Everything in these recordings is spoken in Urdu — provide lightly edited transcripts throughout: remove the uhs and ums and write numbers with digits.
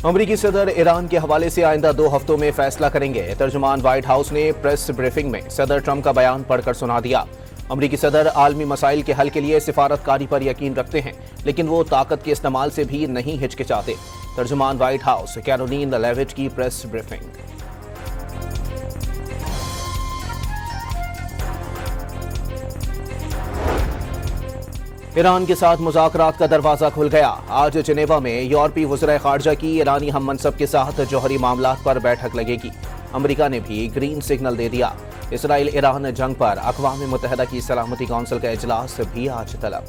امریکی صدر ایران کے حوالے سے آئندہ 2 ہفتوں میں فیصلہ کریں گے۔ ترجمان وائٹ ہاؤس نے پریس بریفنگ میں صدر ٹرمپ کا بیان پڑھ کر سنا دیا۔ امریکی صدر عالمی مسائل کے حل کے لیے سفارتکاری پر یقین رکھتے ہیں، لیکن وہ طاقت کے استعمال سے بھی نہیں ہچکچاتے۔ ترجمان وائٹ ہاؤس کیرولین لیوٹ کی پریس بریفنگ۔ ایران کے ساتھ مذاکرات کا دروازہ کھل گیا۔ آج جنیوا میں یورپی وزرائے خارجہ کی ایرانی ہم منصب کے ساتھ جوہری معاملات پر بیٹھک لگے گی۔ امریکہ نے بھی گرین سگنل دے دیا۔ اسرائیل ایران جنگ پر اقوام متحدہ کی سلامتی کونسل کا اجلاس بھی آج طلب۔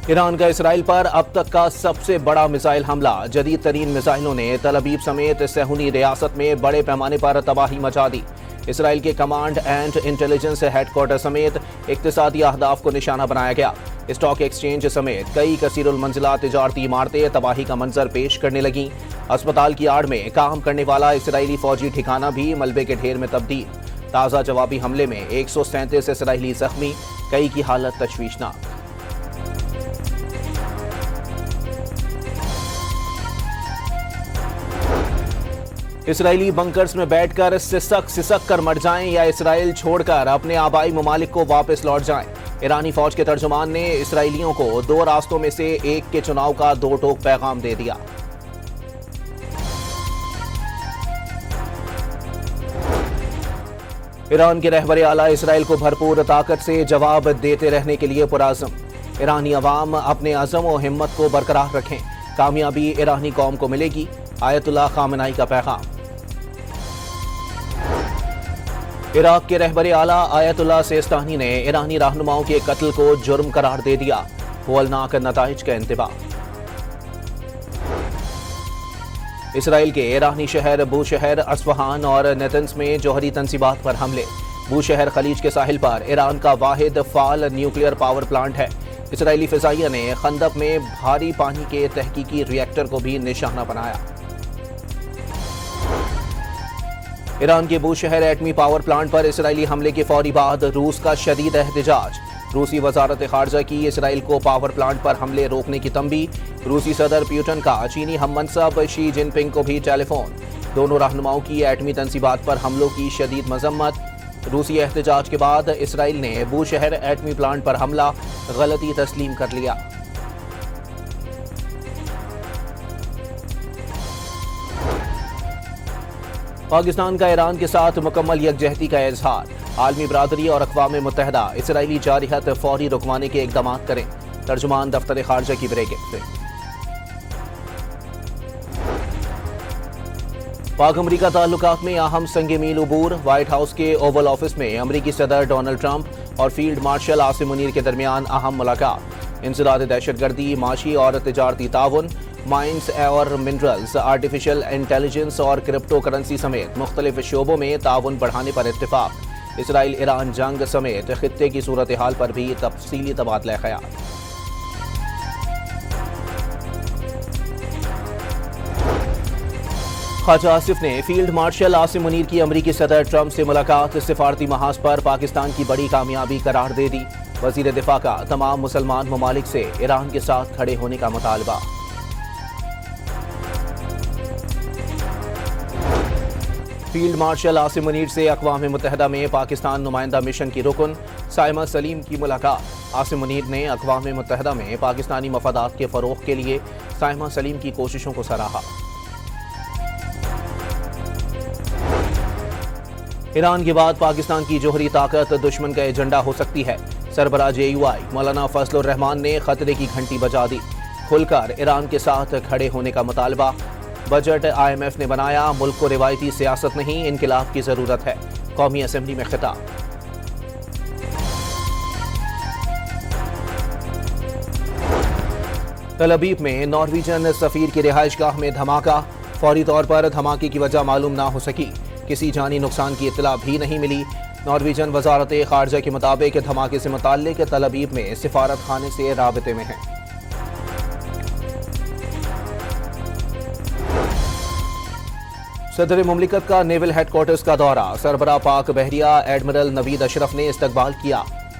ایران کا اسرائیل پر اب تک کا سب سے بڑا میزائل حملہ۔ جدید ترین میزائلوں نے تل ابیب سمیت صہیونی ریاست میں بڑے پیمانے پر تباہی مچا دی۔ اسرائیل کے command and intelligence headquarters سمیت اقتصادی اہداف کو نشانہ بنایا گیا۔ اسٹاک ایکسچینج سمیت کئی کثیر المنزلہ تجارتی عمارتیں تباہی کا منظر پیش کرنے لگیں۔ اسپتال کی آڑ میں کام کرنے والا اسرائیلی فوجی ٹھکانہ بھی ملبے کے ڈھیر میں تبدیل۔ تازہ جوابی حملے میں 137 اسرائیلی زخمی، کئی کی حالت تشویشناک۔ اسرائیلی بنکرز میں بیٹھ کر سسک کر مر جائیں یا اسرائیل چھوڑ کر اپنے آبائی ممالک کو واپس لوٹ جائیں۔ ایرانی فوج کے ترجمان نے اسرائیلیوں کو 2 راستوں میں سے ایک کے چناؤ کا 2 ٹوک پیغام دے دیا۔ ایران کے رہبر اعلیٰ اسرائیل کو بھرپور طاقت سے جواب دیتے رہنے کے لیے پرعزم۔ ایرانی عوام اپنے عزم و ہمت کو برقرار رکھیں، کامیابی ایرانی قوم کو ملے گی۔ آیت اللہ خامنائی کا پیغام۔ عراق کے رہبر اعلیٰ آیت اللہ سیستانی نے ایرانی رہنماؤں کے قتل کو جرم قرار دے دیا۔ ہولناک نتائج کا انتباہ۔ اسرائیل کے ایرانی شہر بوشہر، اصفہان اور نیتنز میں جوہری تنصیبات پر حملے۔ بوشہر خلیج کے ساحل پر ایران کا واحد فعال نیوکلیئر پاور پلانٹ ہے۔ اسرائیلی فضائیہ نے خندق میں بھاری پانی کے تحقیقی ری ایکٹر کو بھی نشانہ بنایا۔ ایران کے بوشہر ایٹمی پاور پلانٹ پر اسرائیلی حملے کے فوری بعد روس کا شدید احتجاج۔ روسی وزارت خارجہ کی اسرائیل کو پاور پلانٹ پر حملے روکنے کی تنبیہ۔ روسی صدر پیوٹن کا چینی ہم منصب شی جن پنگ کو بھی ٹیلی فون۔ دونوں رہنماؤں کی ایٹمی تنصیبات پر حملوں کی شدید مذمت۔ روسی احتجاج کے بعد اسرائیل نے بوشہر ایٹمی پلانٹ پر حملہ غلطی تسلیم کر لیا۔ پاکستان کا ایران کے ساتھ مکمل یکجہتی کا اظہار۔ عالمی برادری اور اقوام متحدہ اسرائیلی جارحیت فوری رکوانے کے اقدامات کریں۔ ترجمان دفتر خارجہ کی بریفنگ۔ پاک امریکہ تعلقات میں اہم سنگ میل عبور۔ وائٹ ہاؤس کے اوول آفس میں امریکی صدر ڈونلڈ ٹرمپ اور فیلڈ مارشل عاصم منیر کے درمیان اہم ملاقات۔ انسداد دہشت گردی، معاشی اور تجارتی تعاون، مائنز اور منرلز، آرٹیفیشل انٹیلیجنس اور کرپٹو کرنسی سمیت مختلف شعبوں میں تعاون بڑھانے پر اتفاق۔ اسرائیل ایران جنگ سمیت خطے کی صورتحال پر بھی تفصیلی تبادلہ خیال۔ خواجہ آصف نے فیلڈ مارشل عاصم منیر کی امریکی صدر ٹرمپ سے ملاقات سفارتی محاذ پر پاکستان کی بڑی کامیابی قرار دے دی۔ وزیر دفاع کا تمام مسلمان ممالک سے ایران کے ساتھ کھڑے ہونے کا مطالبہ۔ فیلڈ مارشل عاصم منیر سے اقوام متحدہ میں پاکستان نمائندہ مشن کی رکن سائمہ سلیم کی ملاقات۔ عاصم منیر نے اقوام متحدہ میں پاکستانی مفادات کے فروغ کے لیے سائمہ سلیم کی کوششوں کو سراہا۔ ایران کے بعد پاکستان کی جوہری طاقت دشمن کا ایجنڈا ہو سکتی ہے۔ سربراہ JUI مولانا فضل الرحمان نے خطرے کی گھنٹی بجا دی۔ کھل کر ایران کے ساتھ کھڑے ہونے کا مطالبہ۔ بجٹ IMF نے بنایا، ملک کو روایتی سیاست نہیں انقلاب کی ضرورت ہے۔ قومی اسمبلی میں خطاب۔ تل ابیب میں نارویجن سفیر کی رہائش گاہ میں دھماکہ۔ فوری طور پر دھماکے کی وجہ معلوم نہ ہو سکی۔ کسی جانی نقصان کی اطلاع بھی نہیں ملی۔ نارویجن وزارت خارجہ کے مطابق دھماکے سے متعلق تل ابیب میں سفارت خانے سے رابطے میں ہیں۔ صدر مملکت کا نیول ہیڈ کوارٹرز کا دورہ۔ سربراہ پاک بحریہ ایڈمرل نوید اشرف نے استقبال کیا۔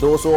200